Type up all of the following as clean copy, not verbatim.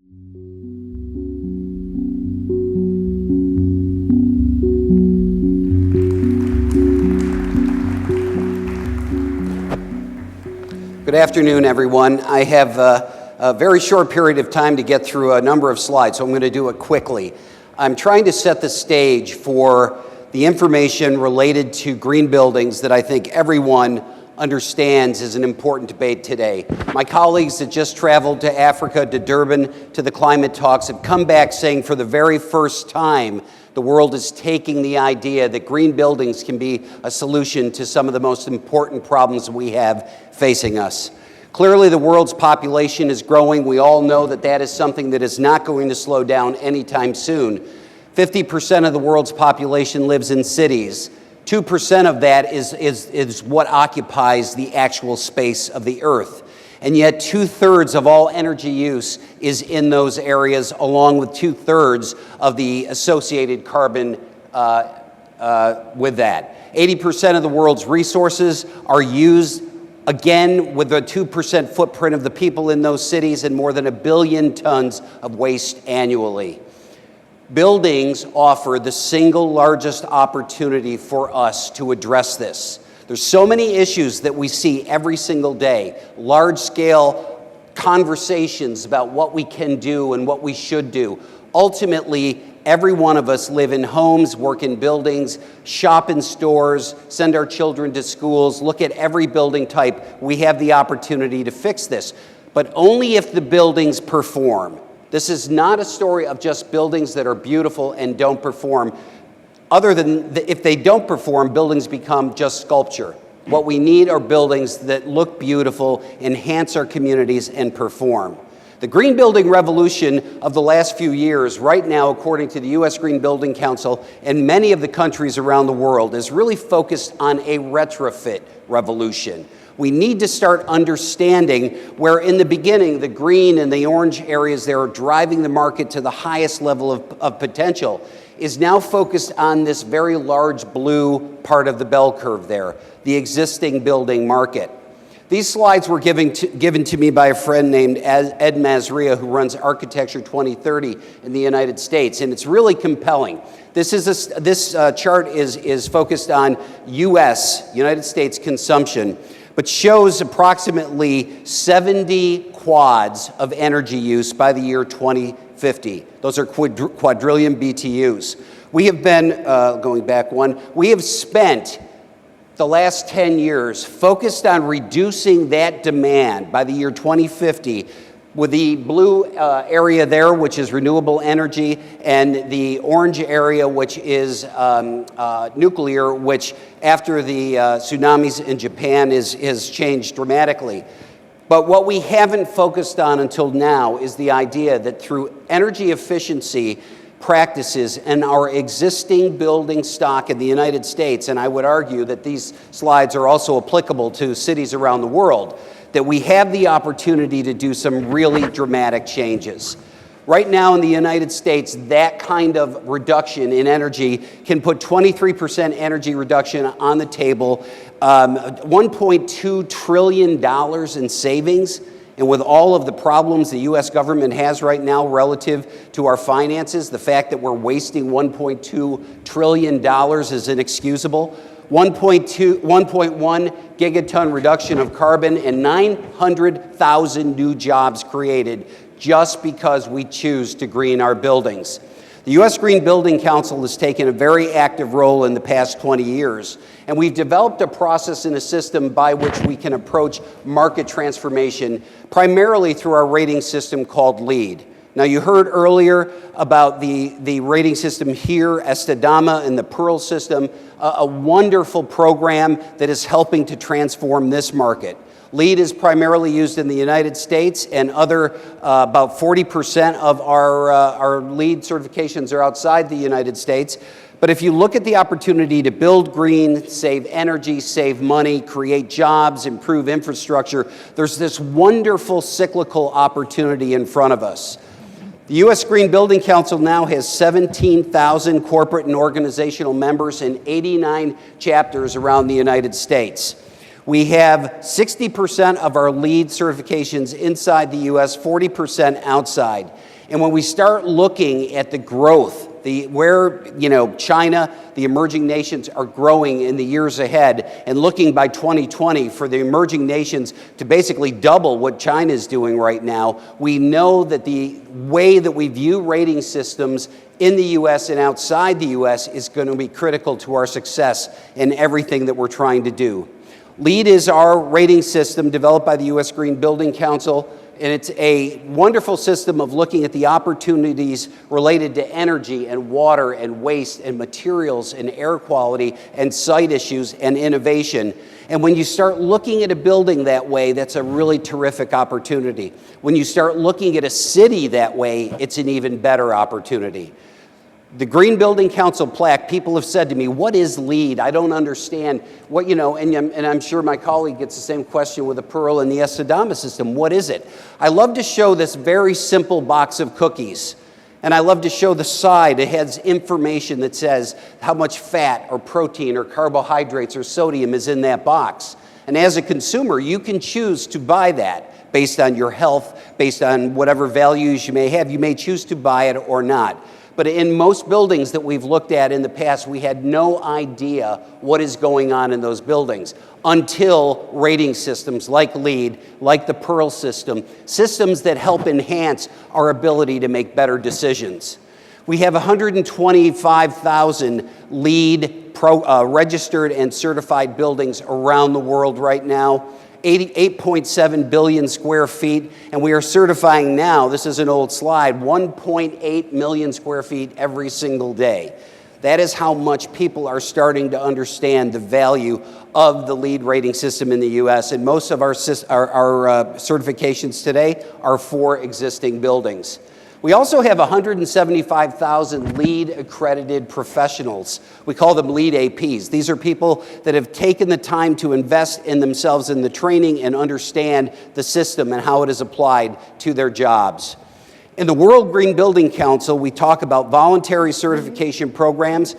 Good afternoon, everyone. I have a very short period of time to get through a number of slides, so I'm going to do it quickly. I'm trying to set the stage for the information related to green buildings that I think everyone understands is an important debate today. My colleagues that just traveled to Africa, to Durban, to the climate talks have come back saying for the very first time the world is taking the idea that green buildings can be a solution to some of the most important problems we have facing us. Clearly, the world's population is growing. We all know that that is something that is not going to slow down anytime soon. 50% of the world's population lives in cities. 2% of that is what occupies the actual space of the earth. And yet 2/3 of all energy use is in those areas, along with 2/3 of the associated carbon with that. 80% of the world's resources are used, again, with a 2% footprint of the people in those cities and more than 1 billion tons of waste annually. Buildings offer the single largest opportunity for us to address this. There's so many issues that we see every single day, large-scale conversations about what we can do and what we should do. Ultimately, every one of us live in homes, work in buildings, shop in stores, send our children to schools, look at every building type. We have the opportunity to fix this, but only if the buildings perform. This is not a story of just buildings that are beautiful and don't perform. Other than if they don't perform, buildings become just sculpture. What we need are buildings that look beautiful, enhance our communities, and perform. The green building revolution of the last few years, right now, according to the U.S. Green Building Council and many of the countries around the world, is really focused on a retrofit revolution. We need to start understanding where in the beginning, the green and the orange areas that are driving the market to the highest level of potential is now focused on this very large blue part of the bell curve there, the existing building market. These slides were given to me by a friend named Ed Mazria, who runs Architecture 2030 in the United States, and it's really compelling. This chart is focused on United States consumption, but shows approximately 70 quads of energy use by the year 2050. Those are quadrillion BTUs. We have been, going back one, we have spent the last 10 years focused on reducing that demand by the year 2050 with the blue area there, which is renewable energy, and the orange area, which is nuclear, which after the tsunamis in Japan has changed dramatically. But what we haven't focused on until now is the idea that through energy efficiency practices and our existing building stock in the United States, and I would argue that these slides are also applicable to cities around the world, that we have the opportunity to do some really dramatic changes. Right now in the United States, that kind of reduction in energy can put 23% energy reduction on the table, $1.2 trillion in savings. And with all of the problems the U.S. government has right now relative to our finances, the fact that we're wasting $1.2 trillion is inexcusable. 1.1 gigaton reduction of carbon and 900,000 new jobs created just because we choose to green our buildings. The U.S. Green Building Council has taken a very active role in the past 20 years, and we've developed a process and a system by which we can approach market transformation, primarily through our rating system called LEED. Now, you heard earlier about the rating system here, Estadama, and the Pearl system, a wonderful program that is helping to transform this market. LEED is primarily used in the United States, and about 40% of our LEED certifications are outside the United States. But if you look at the opportunity to build green, save energy, save money, create jobs, improve infrastructure, there's this wonderful cyclical opportunity in front of us. The U.S. Green Building Council now has 17,000 corporate and organizational members in 89 chapters around the United States. We have 60% of our LEED certifications inside the US, 40% outside. And when we start looking at the growth, where China, the emerging nations are growing in the years ahead, and looking by 2020 for the emerging nations to basically double what China is doing right now, we know that the way that we view rating systems in the US and outside the US is going to be critical to our success in everything that we're trying to do. LEED is our rating system developed by the US Green Building Council, and it's a wonderful system of looking at the opportunities related to energy and water and waste and materials and air quality and site issues and innovation. And when you start looking at a building that way, that's a really terrific opportunity. When you start looking at a city that way, it's an even better opportunity. The Green Building Council plaque, people have said to me, what is LEED? I don't understand what, and I'm sure my colleague gets the same question with the Pearl and the Estadama system. What is it? I love to show this very simple box of cookies. And I love to show the side. It has information that says how much fat or protein or carbohydrates or sodium is in that box. And as a consumer, you can choose to buy that based on your health, based on whatever values you may have. You may choose to buy it or not. But in most buildings that we've looked at in the past, we had no idea what is going on in those buildings until rating systems like LEED, like the Pearl system, systems that help enhance our ability to make better decisions. We have 125,000 LEED registered and certified buildings around the world right now. 8.7 billion square feet, and we are certifying now, this is an old slide, 1.8 million square feet every single day. That is how much people are starting to understand the value of the LEED rating system in the US, and most of our certifications today are for existing buildings. We also have 175,000 LEED accredited professionals. We call them LEED APs. These are people that have taken the time to invest in themselves in the training and understand the system and how it is applied to their jobs. In the World Green Building Council, we talk about voluntary certification programs.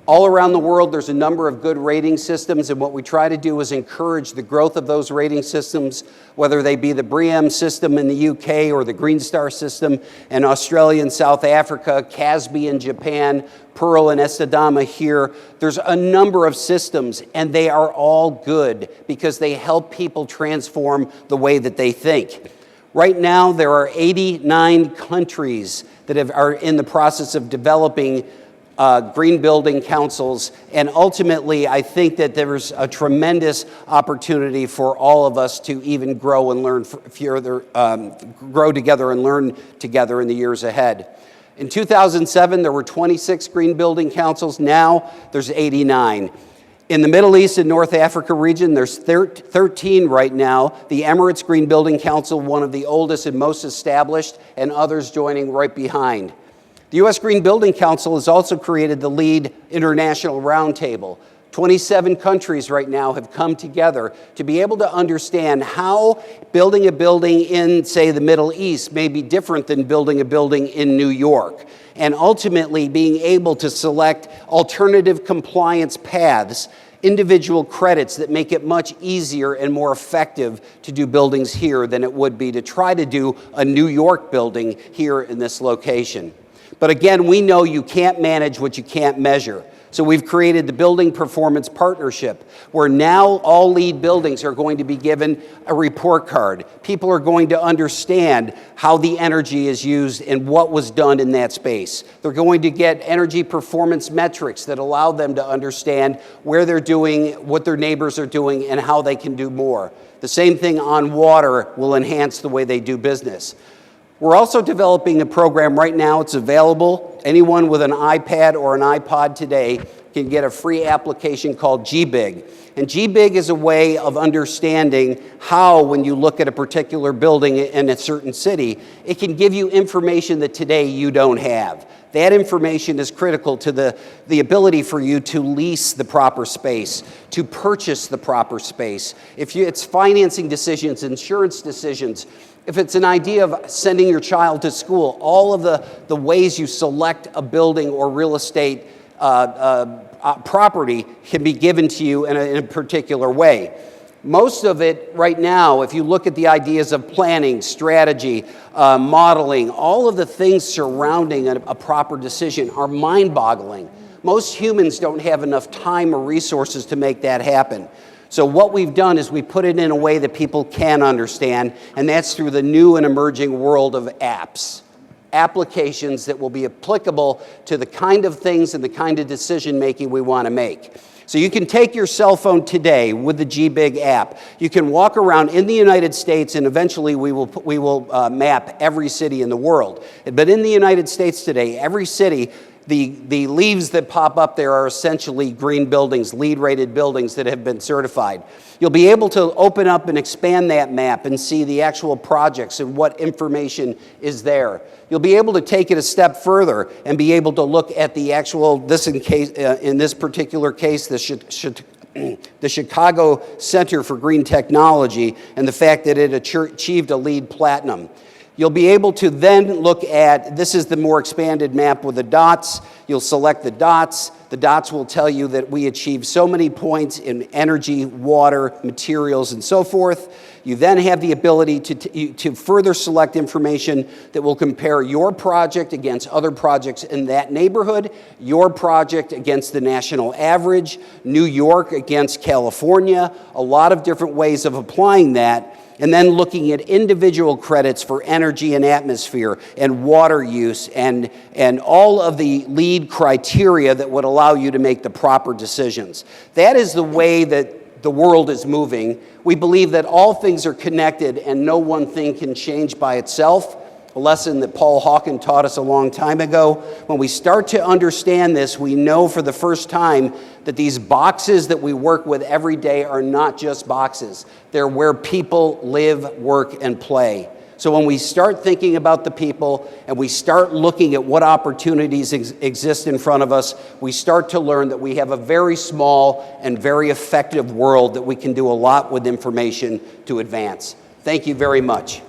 All around the world, there's a number of good rating systems, and what we try to do is encourage the growth of those rating systems, whether they be the BREEAM system in the UK or the Green Star system in Australia and South Africa, CASB in Japan, Pearl and Estadama here. There's a number of systems, and they are all good because they help people transform the way that they think. Right now, there are 89 countries that are in the process of developing green building councils, and ultimately, I think that there's a tremendous opportunity for all of us to even grow and learn further, grow together and learn together in the years ahead. In 2007, there were 26 green building councils. Now, there's 89. In the Middle East and North Africa region, there's 13 right now. The Emirates Green Building Council, one of the oldest and most established, and others joining right behind. The U.S. Green Building Council has also created the LEED International Roundtable. 27 countries right now have come together to be able to understand how building a building in, say, the Middle East may be different than building a building in New York. And ultimately being able to select alternative compliance paths, individual credits that make it much easier and more effective to do buildings here than it would be to try to do a New York building here in this location. But again, we know you can't manage what you can't measure. So we've created the Building Performance Partnership, where now all LEED buildings are going to be given a report card. People are going to understand how the energy is used and what was done in that space. They're going to get energy performance metrics that allow them to understand where they're doing, what their neighbors are doing, and how they can do more. The same thing on water will enhance the way they do business. We're also developing a program right now. It's available. Anyone with an iPad or an iPod today can get a free application called GBIG. And GBIG is a way of understanding how, when you look at a particular building in a certain city, it can give you information that today you don't have. That information is critical to the ability for you to lease the proper space, to purchase the proper space. It's financing decisions, insurance decisions, if it's an idea of sending your child to school, all of the ways you select a building or real estate property can be given to you in a particular way. Most of it right now, if you look at the ideas of planning, strategy, modeling, all of the things surrounding a proper decision are mind-boggling. Most humans don't have enough time or resources to make that happen. So what we've done is we put it in a way that people can understand, and that's through the new and emerging world of apps. Applications that will be applicable to the kind of things and the kind of decision-making we want to make. So you can take your cell phone today with the GBig app. You can walk around in the United States, and eventually we will map every city in the world. But in the United States today, every city, the leaves that pop up there are essentially green buildings, LEED-rated buildings that have been certified. You'll be able to open up and expand that map and see the actual projects and what information is there. You'll be able to take it a step further and be able to look at the actual, in this particular case, the Chicago Center for Green Technology, and the fact that it achieved a LEED Platinum. You'll be able to then look at, this is the more expanded map with the dots. You'll select the dots. The dots will tell you that we achieved so many points in energy, water, materials, and so forth. You then have the ability to further select information that will compare your project against other projects in that neighborhood, your project against the national average, New York against California, a lot of different ways of applying that. And then looking at individual credits for energy and atmosphere and water use and all of the LEED criteria that would allow you to make the proper decisions. That is the way that the world is moving. We believe that all things are connected and no one thing can change by itself. A lesson that Paul Hawken taught us a long time ago. When we start to understand this, we know for the first time that these boxes that we work with every day are not just boxes. They're where people live, work, and play. So when we start thinking about the people and we start looking at what opportunities exist in front of us, we start to learn that we have a very small and very effective world that we can do a lot with information to advance. Thank you very much.